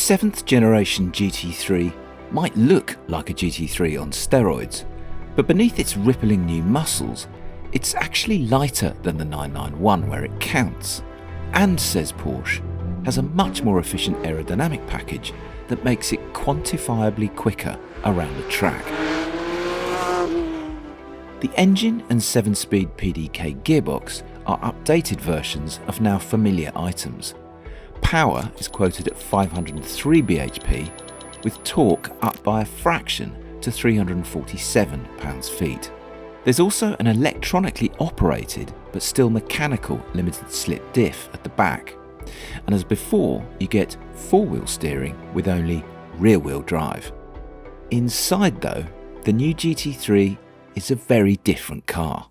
7th generation GT3 might look like a GT3 on steroids, but beneath its rippling new muscles, it's actually lighter than the 991 where it counts, and, says Porsche, has a much more efficient aerodynamic package that makes it quantifiably quicker around the track. The engine and 7-speed PDK gearbox are updated versions of now familiar items. Power is quoted at 503 bhp, with torque up by a fraction to 347 pounds-feet. There's also an electronically operated but still mechanical limited slip diff at the back, and as before you get four-wheel steering with only rear-wheel drive. Inside though, the new GT3 is a very different car.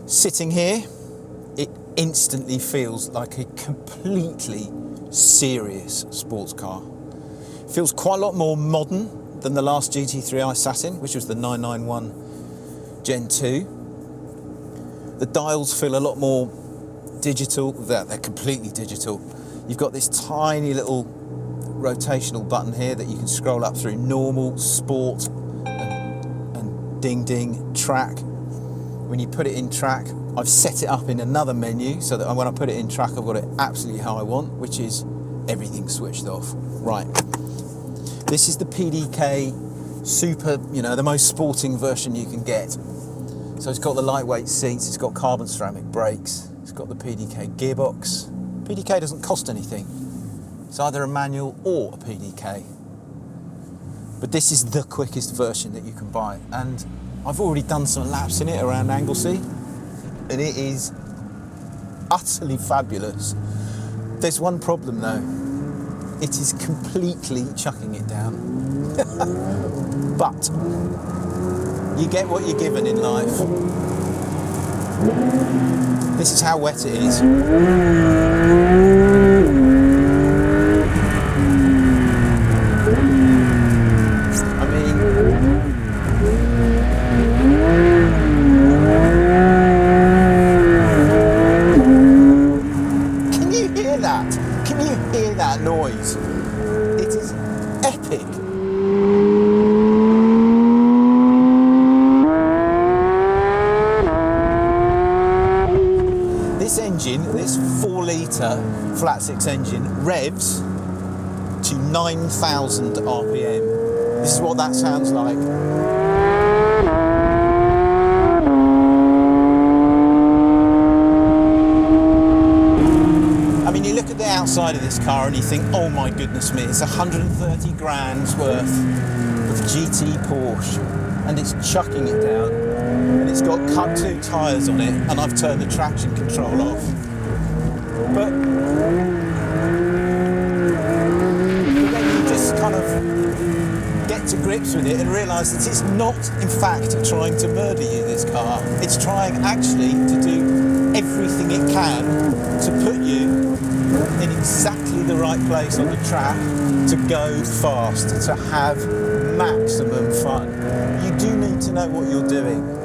Sitting here, it instantly feels like a completely serious sports car. It feels quite a lot more modern than the last GT3 I sat in, which was the 991 Gen 2. The dials feel a lot more digital. They're completely digital. You've got this tiny little rotational button here that you can scroll up through normal, sport, and ding ding, track. When you put it in track, I've set it up in another menu so that when I put it in track, I've got it absolutely how I want, which is everything switched off. Right. This is the PDK Super, the most sporting version you can get. So it's got the lightweight seats, it's got carbon ceramic brakes, it's got the PDK gearbox. PDK doesn't cost anything. It's either a manual or a PDK. But this is the quickest version that you can buy. And I've already done some laps in it around Anglesey, and it is utterly fabulous. There's one problem though. It is completely chucking it down. But you get what you're given in life. This is how wet it is. I mean, can you hear that? Can you hear that noise? It is epic. This engine, this 4-litre flat six engine, revs to 9,000 RPM. This is what that sounds like. I mean, you look at the outside of this car and you think, oh my goodness me, it's 130 grand's worth of GT Porsche, and it's chucking it down, and it's got cut 2 tyres on it, and I've turned the traction control off. But then you just kind of get to grips with it and realise that it's not, in fact, trying to murder you, this car. It's trying actually to do everything it can to put you in exactly the right place on the track to go fast, to have maximum fun. You do need to know what you're doing.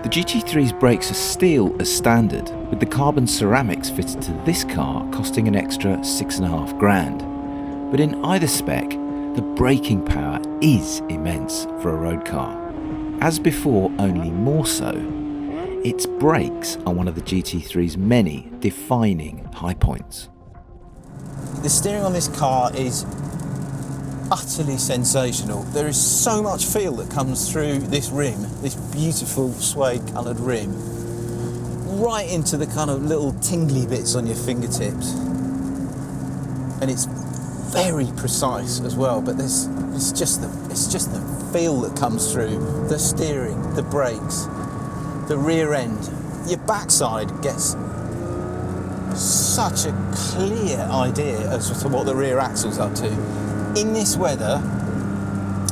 The GT3's brakes are steel as standard, with the carbon ceramics fitted to this car costing an extra 6.5 grand. But in either spec, the braking power is immense for a road car. As before, only more so, its brakes are one of the GT3's many defining high points. The steering on this car is utterly sensational. There is so much feel that comes through this rim, this beautiful suede coloured rim, right into the kind of little tingly bits on your fingertips. And it's very precise as well, but it's just the feel that comes through, the steering, the brakes, the rear end. Your backside gets such a clear idea as to what the rear axle's up to. In this weather,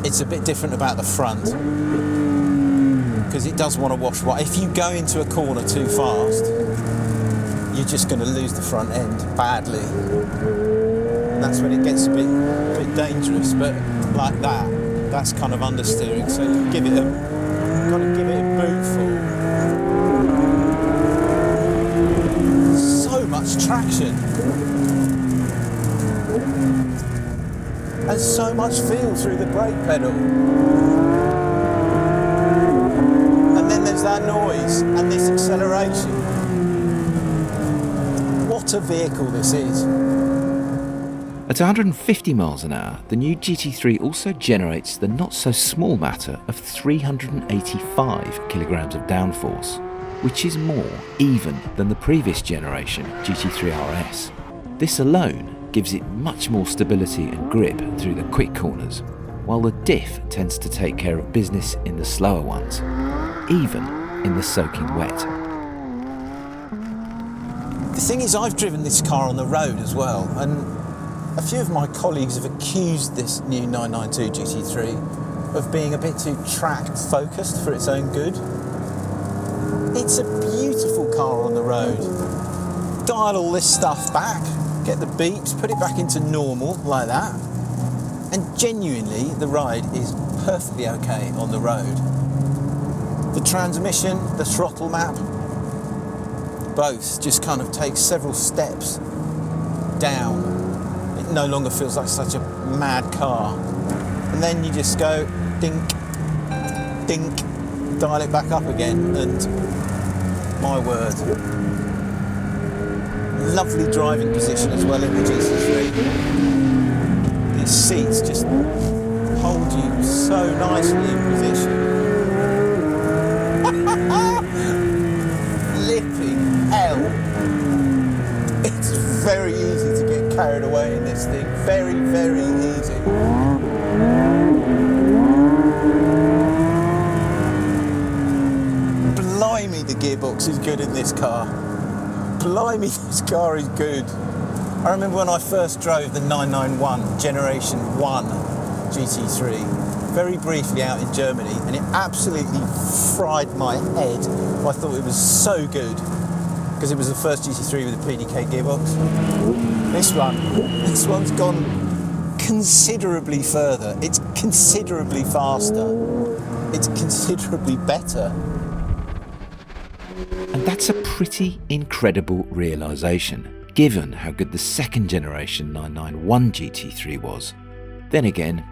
it's a bit different about the front, because it does want to wash white. If you go into a corner too fast, you're just going to lose the front end badly. And that's when it gets a bit dangerous. But like that's kind of understeering. So you give it a bootful. So much much traction and so much feel through the brake pedal. And then there's that noise and this acceleration. What a vehicle this is. At 150 miles an hour, the new GT3 also generates the not so small matter of 385 kilograms of downforce, which is more even than the previous generation GT3 RS. This alone gives it much more stability and grip through the quick corners, while the diff tends to take care of business in the slower ones, even in the soaking wet. The thing is, I've driven this car on the road as well, and a few of my colleagues have accused this new 992 GT3 of being a bit too track focused for its own good. It's a beautiful car on the road. Dial all this stuff back, get the beeps, put it back into normal like that, and genuinely the ride is perfectly okay on the road. The transmission, the throttle map, both just kind of take several steps down. It no longer feels like such a mad car. And then you just go dink, dink, dial it back up again, and my word. Lovely driving position as well in the GT3. These seats just hold you so nicely in position. Flipping hell. It's very easy to get carried away in this thing. Very, very easy. Blimey, the gearbox is good in this car. Blimey, this car is good. I remember when I first drove the 991 Generation 1 GT3, very briefly out in Germany, and it absolutely fried my head. I thought it was so good, because it was the first GT3 with a PDK gearbox. This one's gone considerably further. It's considerably faster. It's considerably better. And that's a pretty incredible realisation, given how good the second generation 991 GT3 was. Then again,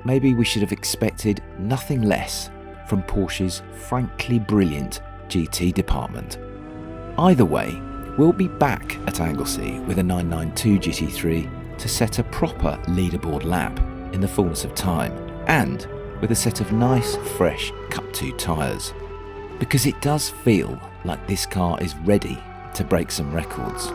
maybe we should have expected nothing less from Porsche's frankly brilliant GT department. Either way, we'll be back at Anglesey with a 992 GT3 to set a proper leaderboard lap in the fullness of time, and with a set of nice, fresh Cup 2 tyres. Because it does feel like this car is ready to break some records.